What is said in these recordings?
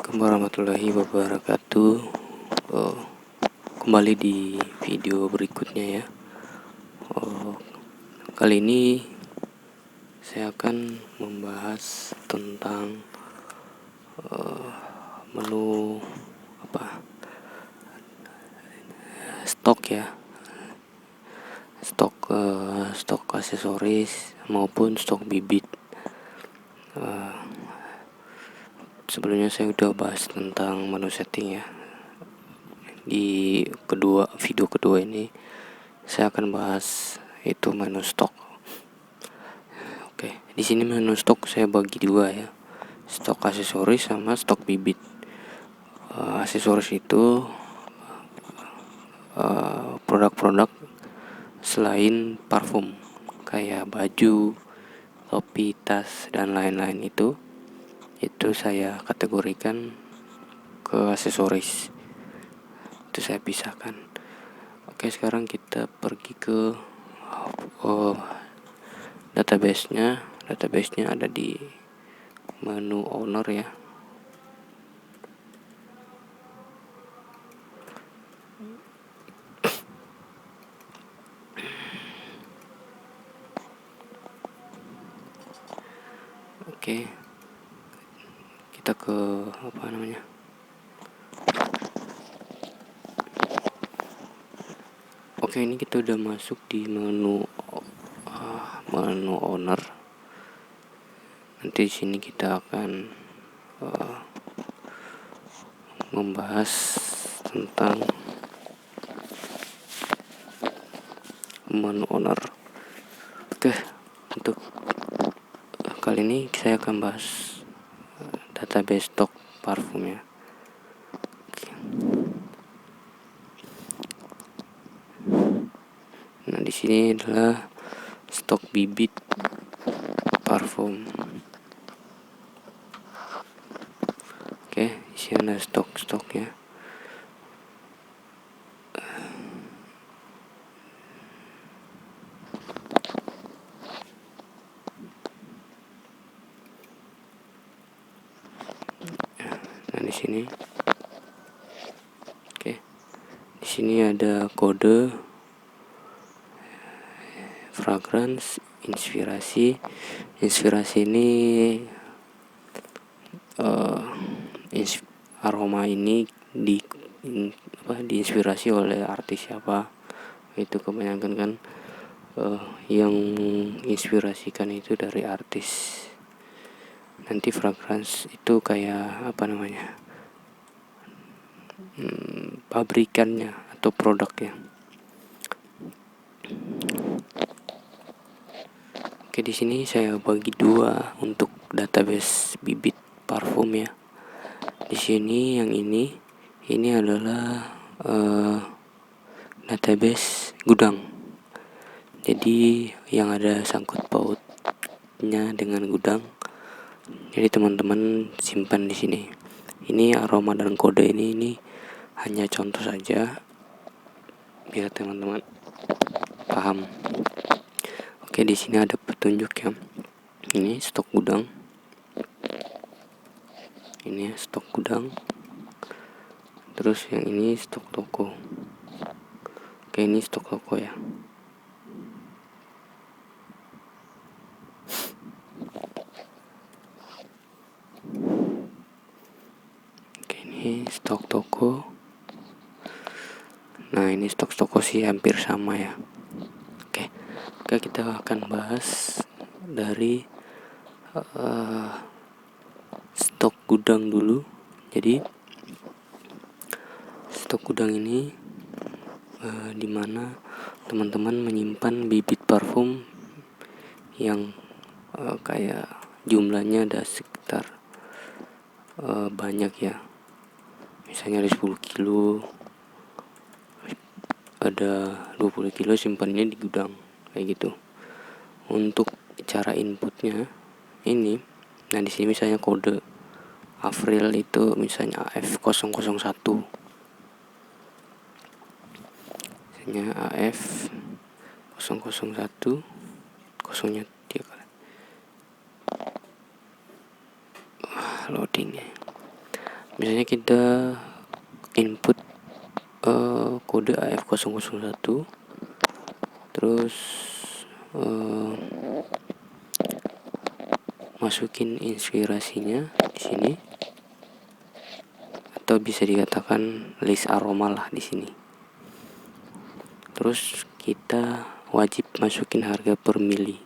Assalamualaikum warahmatullahi wabarakatuh. Oh, Kembali di video berikutnya ya. Kali ini saya akan membahas tentang menu stok ya, stok aksesoris maupun stok bibit. Sebelumnya saya udah bahas tentang menu setting ya. Di video kedua ini saya akan bahas itu menu stok. Oke, di sini menu stok saya bagi dua ya. Stok aksesoris sama stok bibit. Aksesoris itu produk-produk selain parfum kayak baju, topi, tas dan lain-lain itu saya kategorikan ke aksesoris. Itu saya pisahkan. Oke, sekarang kita pergi ke database-nya. Database-nya ada di menu owner ya. Oke, kita ke Oke, ini kita udah masuk di menu owner. Nanti di sini kita akan membahas tentang menu owner. Oke, untuk kali ini saya akan bahas database stok parfum ya. Nah, di sini adalah stok bibit parfum. Oke, di sini ada stok-stoknya. Nah, di sini. Oke. Di sini ada kode fragrance, inspirasi ini aroma ini diinspirasi oleh artis siapa. Itu kebanyakan kan yang inspirasikan itu dari artis. Nanti fragrance itu kayak pabrikannya atau produknya. Oke, di sini saya bagi dua untuk database bibit parfum ya. Di sini yang ini adalah database gudang. Jadi yang ada sangkut pautnya dengan gudang. Jadi teman-teman simpan di sini. Ini aroma dan kode ini hanya contoh saja biar teman-teman paham. Oke, di sini ada petunjuk ya. Ini stok gudang. Ini stok gudang. Terus yang ini stok toko. Oke, ini stok toko ya. Oke, ini stok toko. Nah, ini stok toko sih hampir sama ya. Oke, kita akan bahas dari stok gudang dulu. Jadi stok gudang ini dimana teman-teman menyimpan bibit parfum yang kayak jumlahnya ada sekitar banyak ya. Misalnya ada 10 kilo, ada 20 kilo simpannya di gudang kayak gitu. Untuk cara inputnya ini, nah di sini misalnya kode Avril itu misalnya AF001, misalnya AF001 kosongnya 3 kali. Loadingnya. Misalnya kita input kode AF001, terus masukin inspirasinya di sini, atau bisa dikatakan list aroma lah di sini. Terus kita wajib masukin harga per mili.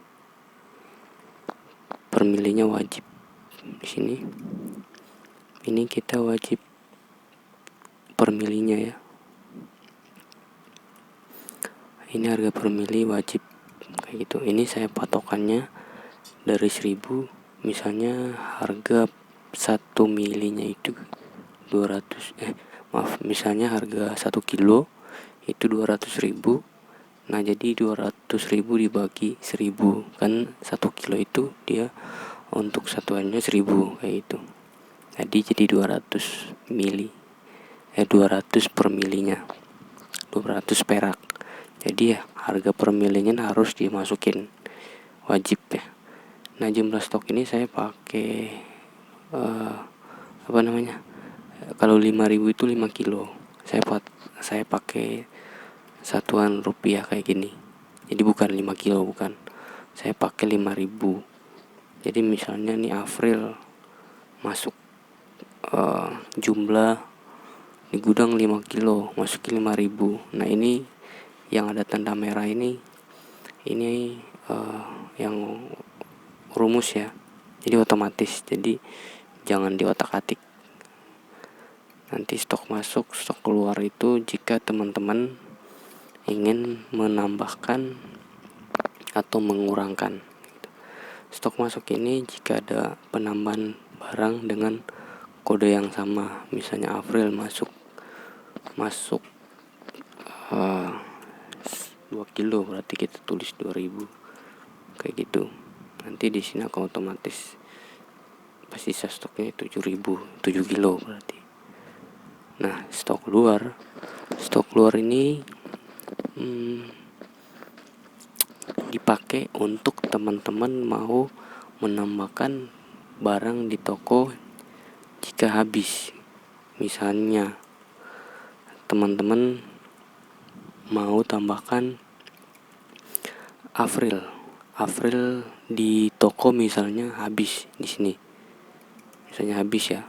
Per milinya wajib di sini. Ini kita wajib per milinya ya. Ini harga per mili wajib kayak gitu. Ini saya patokannya dari 1000. Misalnya harga 1 milinya itu 200 misalnya harga 1 kilo itu 200.000. Nah jadi 200.000 dibagi 1000, kan 1 kilo itu dia untuk satuannya 1000 kayak itu. Jadi 200 mili 200 per milinya 200 perak. Jadi ya harga per milinya harus dimasukin, wajib ya. Nah jumlah stok ini saya pakai kalau 5.000 itu 5 kilo. Saya pakai satuan rupiah kayak gini. Jadi bukan 5 kilo, bukan. Saya pakai 5.000. Jadi misalnya nih April masuk jumlah di gudang 5 kilo, masukin 5.000. Nah ini yang ada tanda merah ini yang rumus ya. Jadi otomatis. Jadi jangan diotak-atik. Nanti stok masuk, stok keluar itu jika teman-teman ingin menambahkan atau mengurangkan. Stok masuk ini jika ada penambahan barang dengan kode yang sama. Misalnya April masuk 2 kilo, berarti kita tulis 2000 kayak gitu. Nanti di sini akan otomatis pasti sisa stoknya 7 kilo berarti. Nah stok luar ini dipakai untuk teman-teman mau menambahkan barang di toko jika habis. Misalnya teman-teman mau tambahkan April di toko misalnya habis di sini. Misalnya habis ya.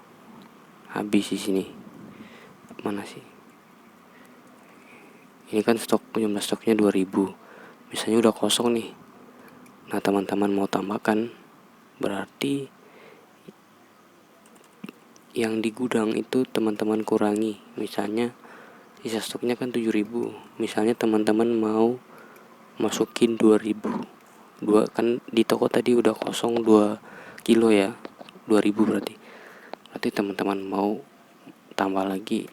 Habis di sini. Mana sih? Ini kan jumlah stoknya 2000. Misalnya udah kosong nih. Nah, teman-teman mau tambahkan, berarti yang di gudang itu teman-teman kurangi. Misalnya sisa stoknya kan 7000. Misalnya teman-teman mau masukin 2000. Kan di toko tadi udah kosong 2 kilo ya. 2000 berarti. Berarti teman-teman mau tambah lagi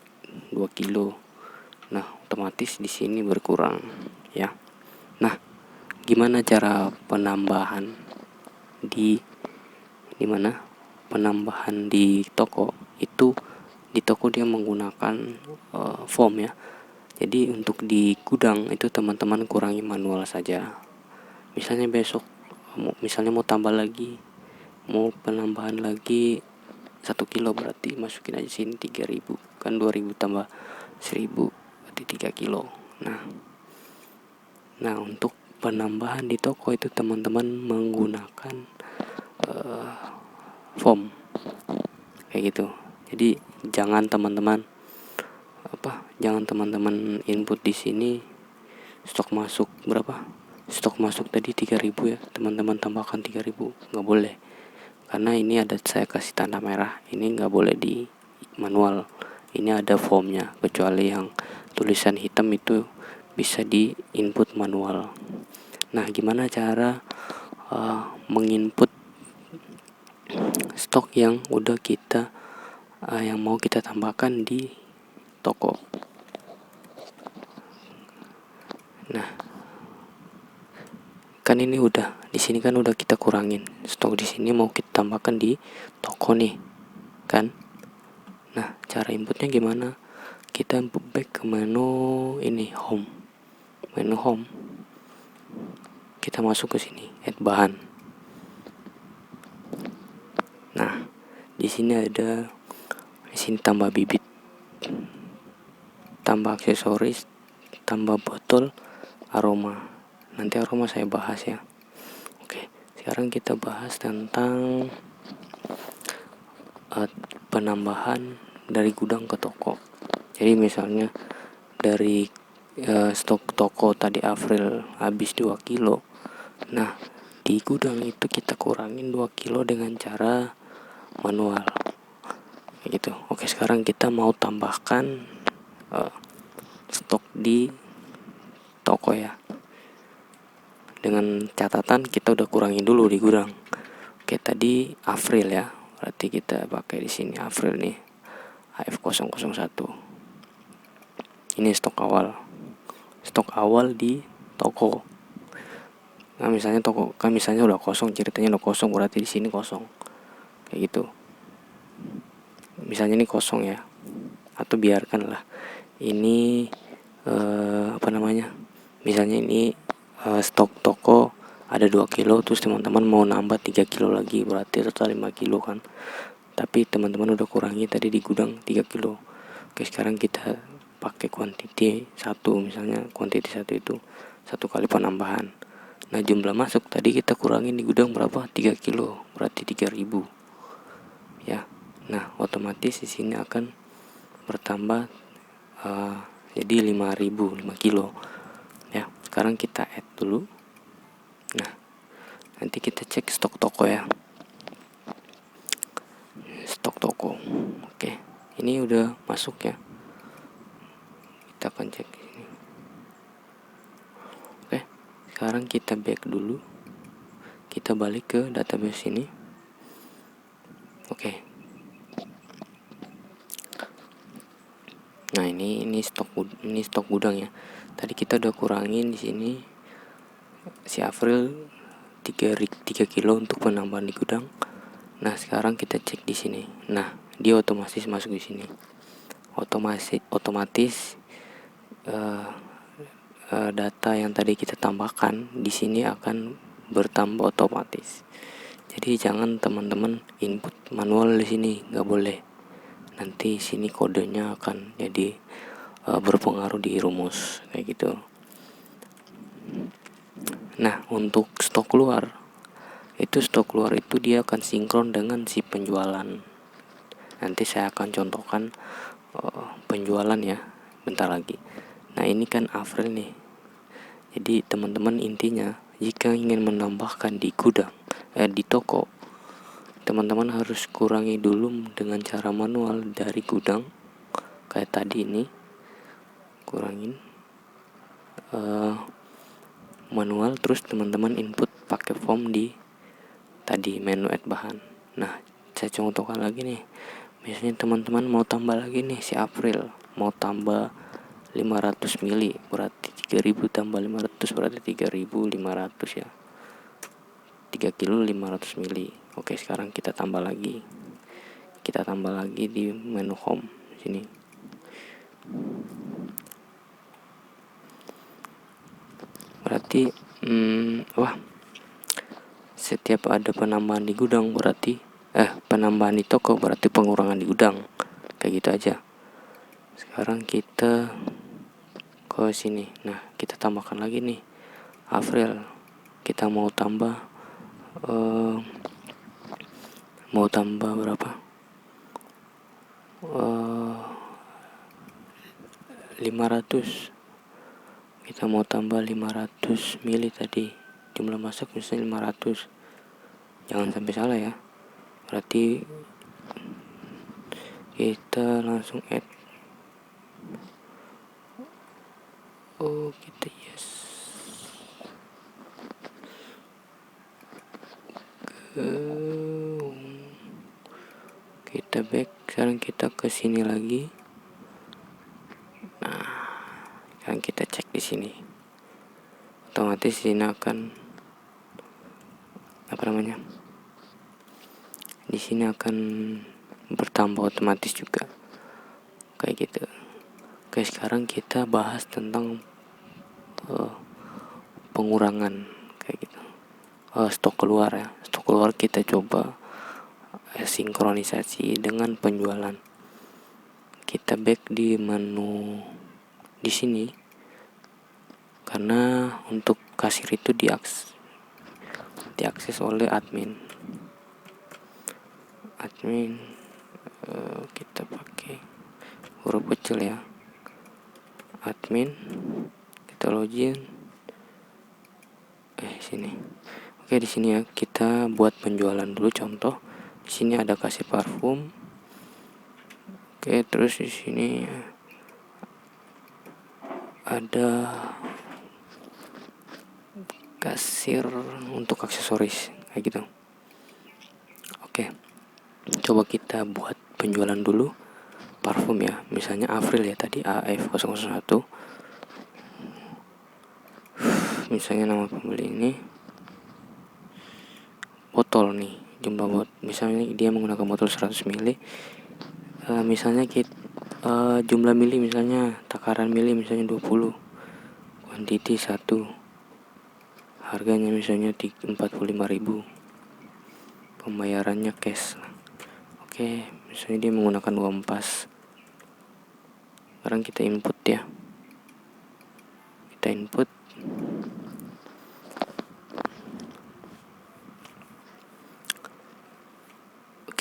2 kilo. Nah, otomatis di sini berkurang ya. Nah, gimana cara penambahan di mana? Penambahan di toko itu, di toko dia menggunakan form ya. Jadi untuk di gudang itu teman-teman kurangi manual saja. Misalnya besok misalnya mau tambah lagi, mau penambahan lagi 1 kilo, berarti masukin aja sini 3000. Kan 2000 tambah 1000 berarti 3 kilo. Nah untuk penambahan di toko itu teman-teman menggunakan form kayak gitu. Jadi jangan teman-teman input di sini stok masuk berapa? Stok masuk tadi 3000 ya, teman-teman tambahkan 3000. Nggak boleh. Karena ini ada saya kasih tanda merah. Ini nggak boleh di manual. Ini ada formnya, kecuali yang tulisan hitam itu bisa di input manual. Nah, gimana cara menginput stok yang udah kita yang mau kita tambahkan di toko? Nah, kan ini udah di sini kan udah kita kurangin stok, di sini mau kita tambahkan di toko nih kan. Nah, cara inputnya gimana? Kita back ke menu ini, menu home. Kita masuk ke sini, add bahan. Nah, di sini sini tambah bibit, tambah aksesoris, tambah botol, aroma. Nanti aroma saya bahas ya. Oke, sekarang kita bahas tentang penambahan dari gudang ke toko. Jadi misalnya dari stok toko tadi April habis 2 kilo. Nah, di gudang itu kita kurangin 2 kilo dengan cara manual. Kayak gitu. Oke, sekarang kita mau tambahkan stok di toko ya. Dengan catatan kita udah kurangin dulu di gudang. Oke, tadi April ya. Berarti kita pakai di sini April nih. AF001. Ini stok awal. Stok awal di toko. Nah, misalnya toko kan misalnya udah kosong, ceritanya udah kosong, berarti di sini kosong. Kayak gitu. Misalnya ini kosong ya. Atau biarkanlah. Ini misalnya ini stok toko ada 2 kilo, terus teman-teman mau nambah 3 kilo lagi, berarti total 5 kilo kan. Tapi teman-teman udah kurangi tadi di gudang 3 kilo. Oke, sekarang kita pakai kuantiti 1, misalnya kuantiti 1 itu 1 kali penambahan. Nah, jumlah masuk tadi kita kurangin di gudang berapa? 3 kilo, berarti 3000 ya. Nah, otomatis di sini akan bertambah jadi 5 kilo ya. Sekarang kita add dulu. Nah, nanti kita cek stok toko ya. Stok toko. Oke, ini udah masuk ya. Kita akan cek ini. Oke, sekarang kita back dulu. Kita balik ke database ini. Oke. Nah, ini stok gudang ya. Tadi kita udah kurangin di sini si April 3 kilo untuk penambahan di gudang. Nah, sekarang kita cek di sini. Nah, dia otomatis masuk di sini. Otomatis data yang tadi kita tambahkan di sini akan bertambah otomatis. Jadi jangan teman-teman input manual di sini, nggak boleh. Nanti sini kodenya akan jadi berpengaruh di rumus kayak gitu. Nah, untuk stok keluar itu dia akan sinkron dengan si penjualan. Nanti saya akan contohkan penjualan ya bentar lagi. Nah, ini kan April nih. Jadi teman-teman intinya jika ingin menambahkan di gudang di toko, teman-teman harus kurangi dulu dengan cara manual dari gudang kayak tadi ini. Kurangin manual, terus teman-teman input pakai form di tadi menu add bahan. Nah, saya contohkan lagi nih. Misalnya teman-teman mau tambah lagi nih si April, mau tambah 500 mili, berarti 3000 tambah 500 berarti 3500 ya. 3 kilo 500 mili. Oke, sekarang kita tambah lagi. Kita tambah lagi di menu home sini. Berarti setiap ada penambahan di gudang berarti penambahan di toko berarti pengurangan di gudang. Kayak gitu aja. Sekarang kita ke sini. Nah, kita tambahkan lagi nih April. Kita mau tambah berapa? 500. Kita mau tambah 500 mili tadi. Jumlah masuk misalnya 500. Jangan sampai salah ya. Berarti kita langsung add. Kita yes. Kita back. Sekarang kita ke sini lagi. Nah, sekarang kita cek di sini. Otomatis ini akan di sini akan bertambah otomatis juga kayak gitu. Oke, sekarang kita bahas tentang pengurangan kayak gitu. Stok keluar ya. Stok keluar kita coba sinkronisasi dengan penjualan. kita back di menu di sini, karena untuk kasir itu diakses oleh admin. Kita pakai huruf kecil ya, admin, kita login sini. Oke, di sini ya kita buat penjualan dulu. Contoh di sini ada kasir parfum. Oke, terus di sini ada kasir untuk aksesoris kayak gitu. Oke, coba kita buat penjualan dulu parfum ya, misalnya Avril ya, tadi AF001. Misalnya nama pembeli ini botol nih, jumlah misalnya dia menggunakan botol 100 ml. Misalnya jumlah mili, misalnya takaran mili misalnya 20, quantity 1, harganya misalnya 45.000, pembayarannya cash. Oke, misalnya dia menggunakan 2 ampas. Sekarang kita input ya, kita input.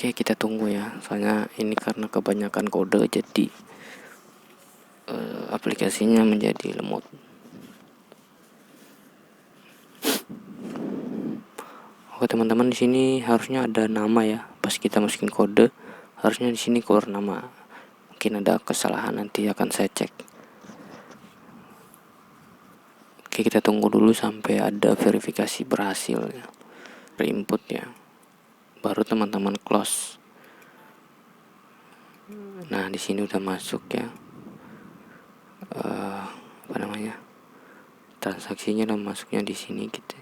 Oke, kita tunggu ya, soalnya ini karena kebanyakan kode jadi aplikasinya menjadi lemot. Oke teman-teman, di sini harusnya ada nama ya, pas kita masukin kode harusnya di sini keluar nama. Mungkin ada kesalahan, nanti akan saya cek. Oke, kita tunggu dulu sampai ada verifikasi berhasil ya, input ya, baru teman-teman close. Nah, di sini udah masuk ya, transaksinya udah masuknya di sini gitu.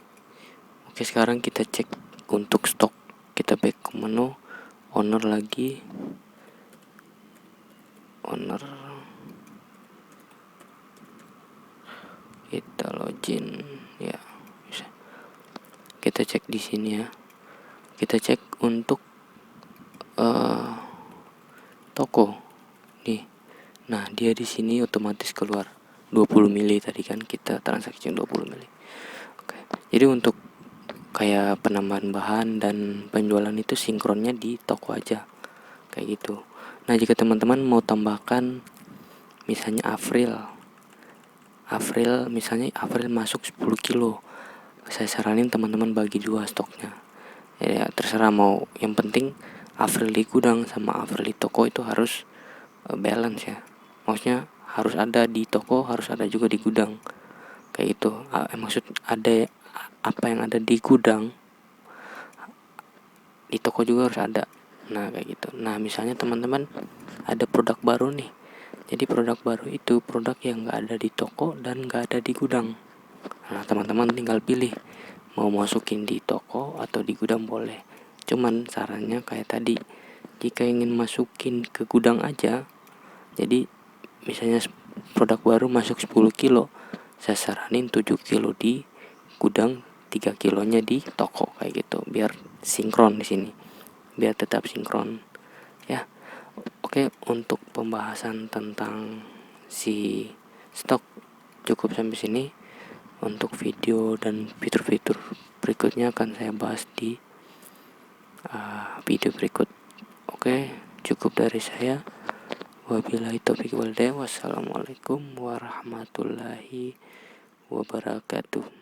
Oke, sekarang kita cek untuk stok. Kita back ke menu owner lagi, owner, kita login ya, bisa. Kita cek di sini ya, kita cek untuk toko nih. Nah, dia di sini otomatis keluar 20 mili tadi kan kita transaksi 20 mili. Oke. Jadi untuk kayak penambahan bahan dan penjualan itu sinkronnya di toko aja kayak gitu. Nah, jika teman-teman mau tambahkan misalnya Avril misalnya Avril masuk 10 kilo, saya saranin teman-teman bagi 2 stoknya ya, terserah mau, yang penting Avril di gudang sama Avril di toko itu harus balance ya, maksudnya harus ada di toko, harus ada juga di gudang kayak gitu. Maksud ada apa yang ada di gudang di toko juga harus ada. Nah, kayak gitu. Nah, misalnya teman-teman ada produk baru nih, jadi produk baru itu produk yang gak ada di toko dan gak ada di gudang. Nah, teman-teman tinggal pilih mau masukin di toko atau di gudang boleh. Cuman sarannya kayak tadi, jika ingin masukin ke gudang aja, jadi misalnya produk baru masuk 10 kilo, saya saranin 7 kilo di gudang, 3 kilonya di toko kayak gitu, biar sinkron di sini, biar tetap sinkron ya. Oke, untuk pembahasan tentang si stok cukup sampai sini. Untuk video dan fitur-fitur berikutnya akan saya bahas di video berikut. Oke, cukup dari saya. Wabillahi taufiq wal hidayah. Wassalamualaikum warahmatullahi wabarakatuh.